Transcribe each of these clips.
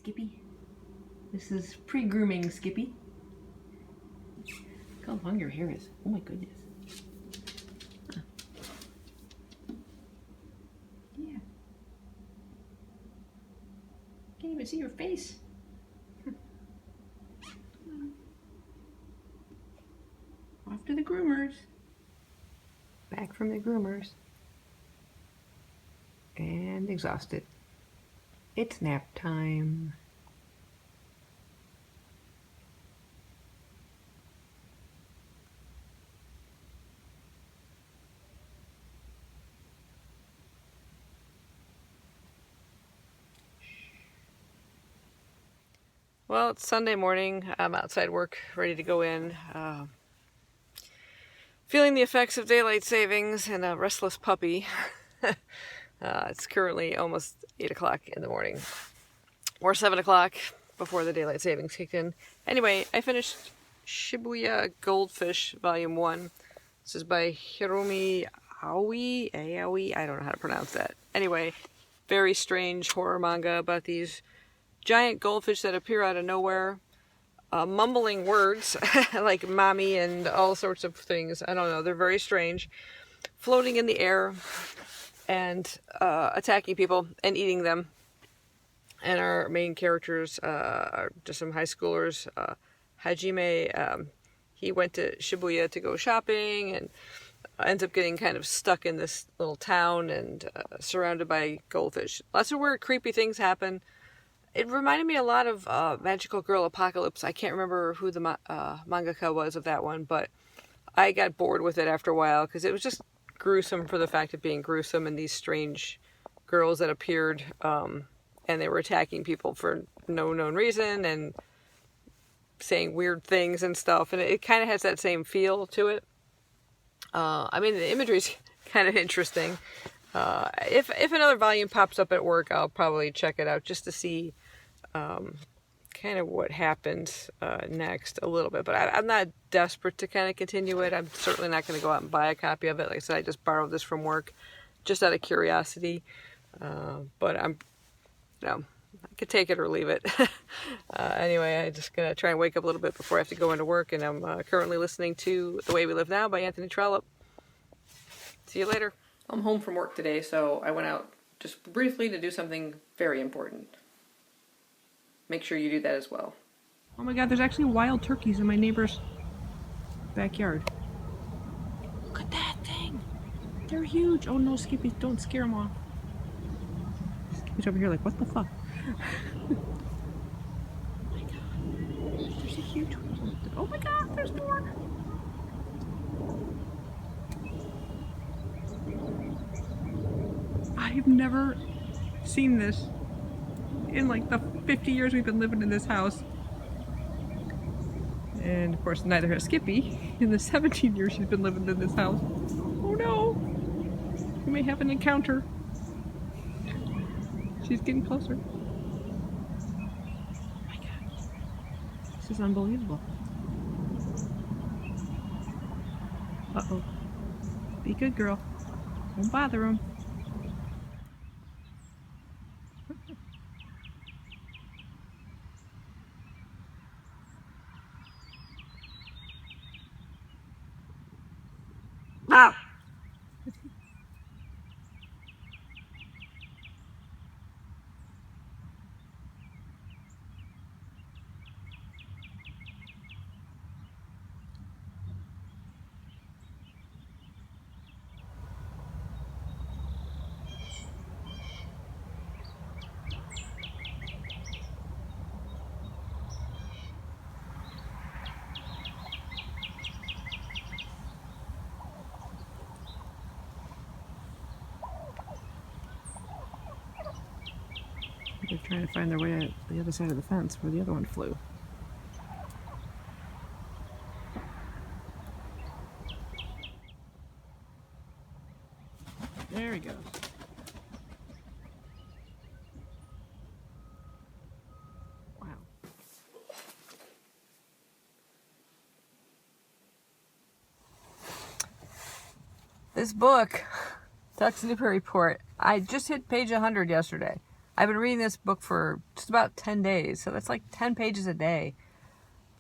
Skippy. This is pre-grooming Skippy. Look how long your hair is. Oh my goodness. Huh. Yeah. Can't even see your face. Off to the groomers. Back from the groomers. And exhausted. It's nap time. Well, it's Sunday morning. I'm outside work, ready to go in. Feeling the effects of daylight savings and a restless puppy. It's currently almost 8 o'clock in the morning. Or 7 o'clock before the daylight savings kicked in. Anyway, I finished Shibuya Goldfish Volume 1. This is by Hiromi Aoi? I don't know how to pronounce that. Anyway, very strange horror manga about these giant goldfish that appear out of nowhere, mumbling words like mommy and all sorts of things. I don't know. They're very strange. Floating in the air and attacking people and eating them. And our main characters are just some high schoolers. Hajime, he went to Shibuya to go shopping and ends up getting kind of stuck in this little town and surrounded by goldfish. Lots of weird, creepy things happen. It reminded me a lot of Magical Girl Apocalypse. I can't remember who the mangaka was of that one, but I got bored with it after a while because it was just gruesome for the fact of being gruesome, and these strange girls that appeared and they were attacking people for no known reason and saying weird things and stuff, and it kind of has that same feel to it. I mean, the imagery's kind of interesting. If another volume pops up at work, I'll probably check it out just to see kind of what happens next a little bit. But I'm not desperate to kind of continue it. I'm certainly not going to go out and buy a copy of it. Like I said, I just borrowed this from work just out of curiosity. But I'm, I could take it or leave it. Anyway, I'm just going to try and wake up a little bit before I have to go into work. And I'm currently listening to The Way We Live Now by Anthony Trollope. See you later. I'm home from work today, so I went out just briefly to do something very important. Make sure you do that as well. Oh my god, there's actually wild turkeys in my neighbor's backyard. Look at that thing! They're huge! Oh no, Skippy, don't scare them off. Skippy's over here like, what the fuck? Oh my god, there's a huge one. Oh my god, there's more! I've never seen this in like the 50 years we've been living in this house. And of course, neither has Skippy in the 17 years she's been living in this house. Oh no! We may have an encounter. She's getting closer. Oh my god. This is unbelievable. Uh-oh. Be a good girl. Don't bother him. Ah! They're trying to find their way out the other side of the fence where the other one flew. There he goes. Wow. This book, Tuxedo Report, I just hit page 100 yesterday. I've been reading this book for just about 10 days, so that's like 10 pages a day.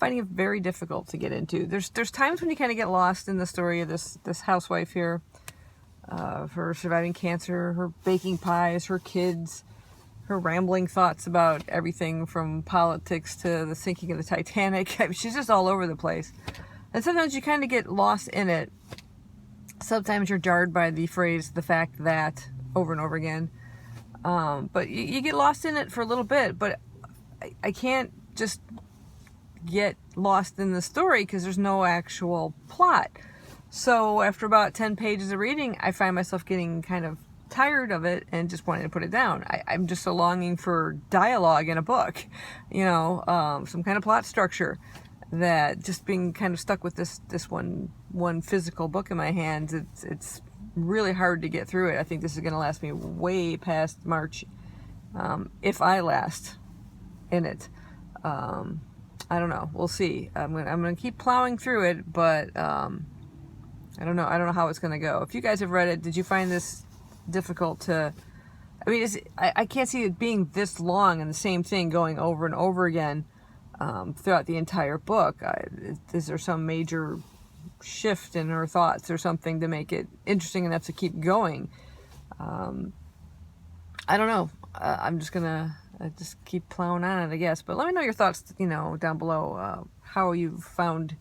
Finding it very difficult to get into. There's times when you kind of get lost in the story of this housewife here, of her surviving cancer, her baking pies, her kids, her rambling thoughts about everything from politics to the sinking of the Titanic. I mean, she's just all over the place. And sometimes you kind of get lost in it. Sometimes you're jarred by the phrase, the fact that, over and over again. But you get lost in it for a little bit, but I can't just get lost in the story because there's no actual plot. So after about 10 pages of reading, I find myself getting kind of tired of it and just wanting to put it down. I'm just so longing for dialogue in a book, some kind of plot structure, that just being kind of stuck with this one physical book in my hands, it's really hard to get through it. I think this is going to last me way past March, if I last in it. I don't know. We'll see. I'm gonna keep plowing through it, but I don't know. I don't know how it's gonna go. If you guys have read it, did you find this difficult to? I mean, I can't see it being this long and the same thing going over and over again throughout the entire book. Is there some major shift in her thoughts or something to make it interesting enough to keep going? I don't know. I'm just gonna just keep plowing on it, I guess. But let me know your thoughts, down below. How you found,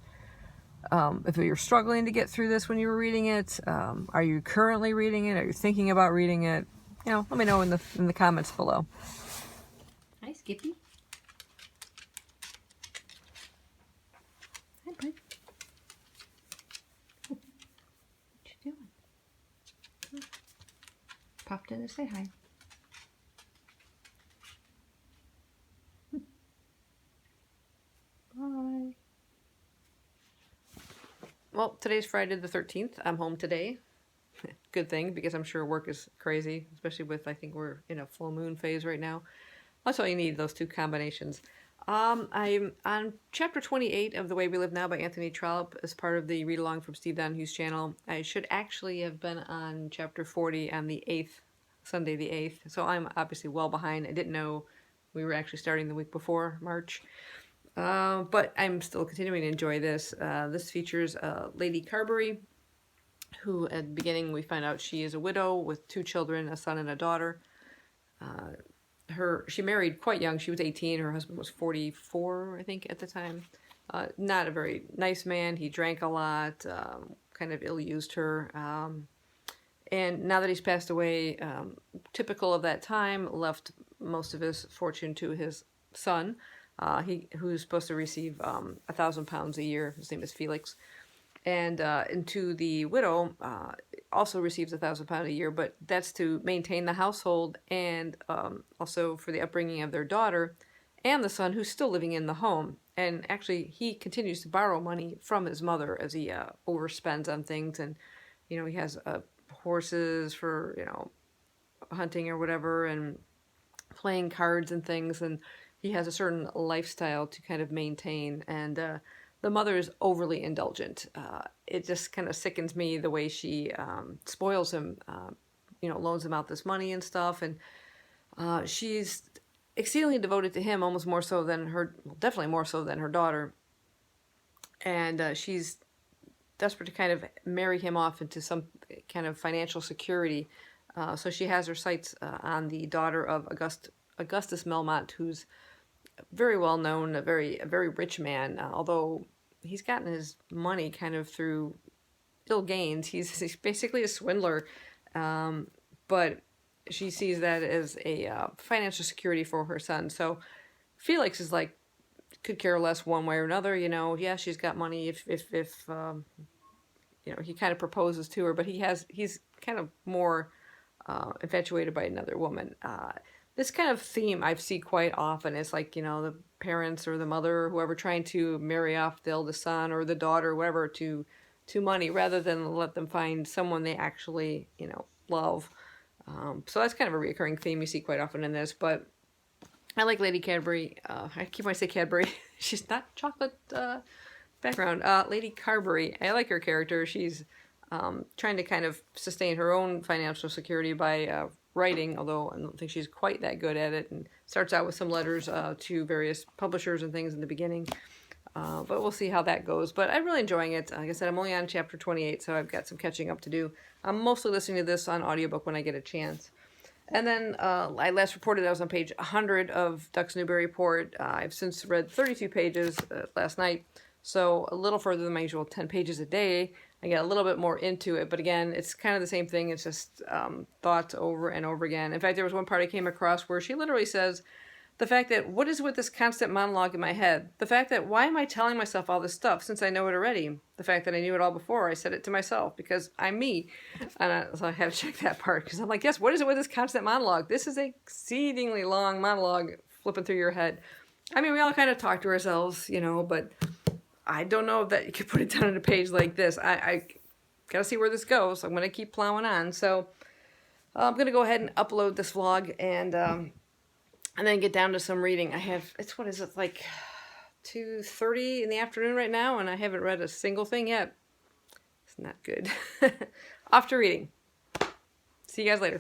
if you're struggling to get through this when you were reading it. Are you currently reading it? Are you thinking about reading it? Let me know in the comments below. Hi, Skippy. Hi, bud. What you doing? Popped in to say hi. Bye. Well, today's Friday the 13th. I'm home today. Good thing, because I'm sure work is crazy, especially with, I think we're in a full moon phase right now. That's all you need, those two combinations. I'm on chapter 28 of The Way We Live Now by Anthony Trollope as part of the read-along from Steve Donahue's channel. I should actually have been on chapter 40 on the 8th, Sunday the 8th, so I'm obviously well behind. I didn't know we were actually starting the week before March. But I'm still continuing to enjoy this. This features Lady Carberry, who at the beginning we find out she is a widow with 2 children, a son and a daughter. She married quite young. She was 18. Her husband was 44, I think, at the time. Not a very nice man. He drank a lot, kind of ill-used her. And now that he's passed away, typical of that time, left most of his fortune to his son, who's supposed to receive £1,000 a year. His name is Felix. And to the widow, also receives £1,000 a year, but that's to maintain the household and also for the upbringing of their daughter and the son, who's still living in the home. And actually, he continues to borrow money from his mother as he overspends on things. And, he has horses for, hunting or whatever, and playing cards and things. And he has a certain lifestyle to kind of maintain. And the mother is overly indulgent. It just kind of sickens me the way she spoils him, loans him out this money and stuff. And she's exceedingly devoted to him, almost more so than definitely more so than her daughter. And she's desperate to kind of marry him off into some kind of financial security. So she has her sights on the daughter of Augustus Melmotte, who's very well known, a very rich man, although he's gotten his money kind of through ill gains. He's basically a swindler, but she sees that as a financial security for her son. So Felix is like, could care less one way or another. Yeah, she's got money if he kind of proposes to her, but he's kind of more infatuated by another woman. This kind of theme I see quite often. It's like, the parents or the mother or whoever trying to marry off the eldest son or the daughter or whatever to money, rather than let them find someone they actually, love. So that's kind of a recurring theme you see quite often in this. But I like Lady Cadbury. I keep wanting to say Cadbury. She's not chocolate background. Lady Carberry. I like her character. She's trying to kind of sustain her own financial security by writing, although I don't think she's quite that good at it, and starts out with some letters to various publishers and things in the beginning. But we'll see how that goes. But I'm really enjoying it. Like I said, I'm only on chapter 28, so I've got some catching up to do. I'm mostly listening to this on audiobook when I get a chance. And then I last reported I was on page 100 of Duck's Newberry Report. I've since read 32 pages last night, so a little further than my usual 10 pages a day. I get a little bit more into it, but again, it's kind of the same thing. It's just thoughts over and over again. In fact, there was one part I came across where she literally says, the fact that, what is with this constant monologue in my head? The fact that, why am I telling myself all this stuff since I know it already? The fact that I knew it all before, I said it to myself because I'm me. And so I had to check that part because I'm like, yes, what is it with this constant monologue? This is a exceedingly long monologue flipping through your head. I mean, we all kind of talk to ourselves, you know, but I don't know that you could put it down on a page like this. I got to see where this goes. I'm going to keep plowing on. So I'm going to go ahead and upload this vlog and then get down to some reading. I have, it's, what is it, like 2:30 in the afternoon right now, and I haven't read a single thing yet. It's not good. Off to reading. See you guys later.